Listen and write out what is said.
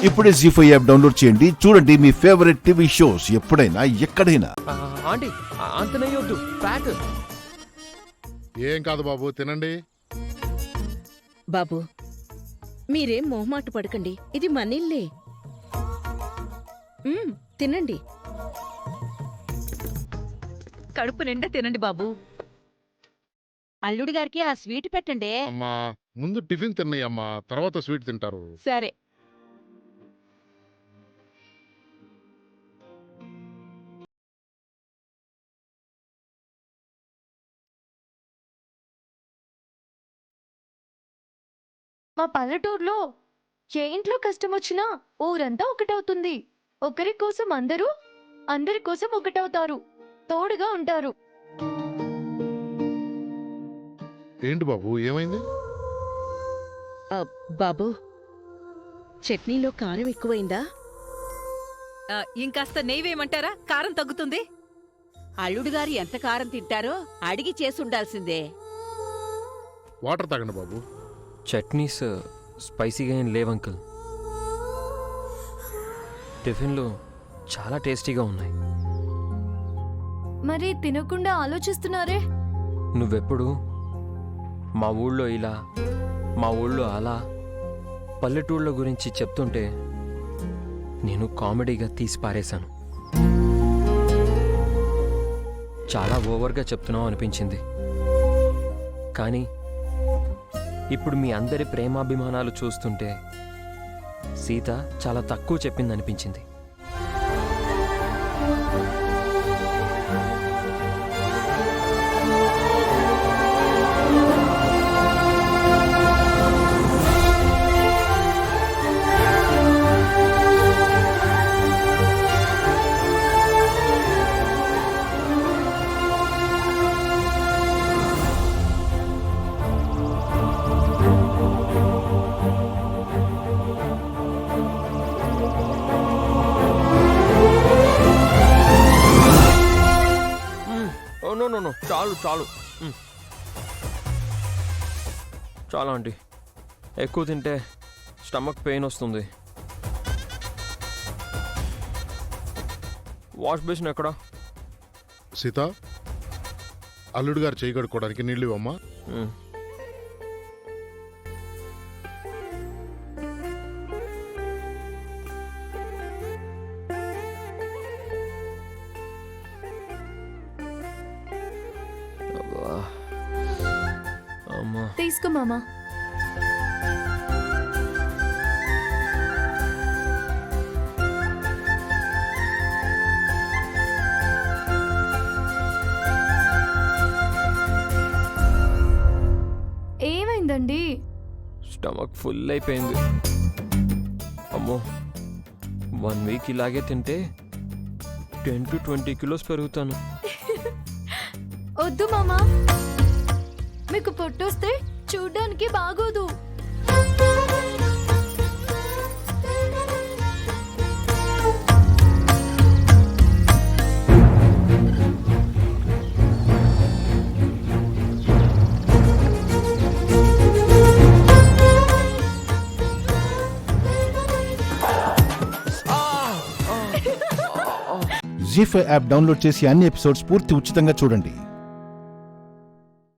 ఇప్పుడే జీ5 app download చేయండి. చూడండి మీ ఫేవరెట్ టీవీ షోస్ ఎప్పుడైనా ఎక్కడైనా. ఆంటీ అంత నెయ్యొద్దు, ఫ్యాట్. ఏం కాదు బాబు, తినండి. బాబు మీరేం మొహమాట పడకండి, ఇది మనిల్లే. తినండి, కడుపు నిండా తినండి బాబు. అల్లుడి గారికి ఆ స్వీట్ పెట్టండి. అమ్మా ముందు టిఫిన్ తిన్నాయి అమ్మా, తర్వాత స్వీట్ తింటారు. సరే. మా పల్లెటూరులో ఏ ఇంట్లో కష్టం వచ్చినా ఊరంతా ఒకటవుతుంది. ఒకరి కోసం అందరూ, అందరి కోసం ఒకటవుతారు, తోడుగా ఉంటారు. ఏంటి బాబు ఏమైంది? బాబు చట్నీలో కారం ఎక్కువైందా? ఇంకాస్త నెయ్యి వేయమంటారా? కారం తగ్గుతుంది. అల్లుడు గారు ఎంత కారం తింటారో అడిగి చేసుండాల్సిందే. వాటర్ తాగండి బాబు. చట్నీస్ స్పైసీగా ఏం లేవు అంకుల్. టిఫిన్లు చాలా టేస్టీగా ఉన్నాయి. మరి తినకుండా ఆలోచిస్తున్నారే? నువ్వెప్పుడు మా ఊళ్ళో ఇలా, మా ఊళ్ళో అలా, పల్లెటూళ్ళ గురించి చెప్తుంటే నేను కామెడీగా తీసి పారేశాను. చాలా ఓవర్గా చెప్తున్నావు అనిపించింది. కానీ ఇప్పుడు మీ అందరి ప్రేమాభిమానాలు చూస్తుంటే సీత చాలా తక్కువ చెప్పిందనిపించింది. నో చాలు చాలు చాలా ఆంటీ. ఎక్కువ తింటే స్టమక్ పెయిన్ వస్తుంది. వాష్ బేసిన్ ఎక్కడా? సీత, అల్లుడు గారు చేయి కడుక్కోవడానికి నీళ్ళు ఇవ్వమ్మా. తీసుకో మామా. ఏమైందండి? స్టమక్ ఫుల్ అయిపోయింది. అమ్మో, 1 వీక్ ఇలాగే తింటే 10 to 20 కిలోస్ పెరుగుతాను. వద్దు మామా, మీకు పొట్టొస్తే చూడ్డానికి బాగోదు. జీ5 యాప్ డౌన్లోడ్ చేసి అన్ని ఎపిసోడ్స్ పూర్తి ఉచితంగా చూడండి.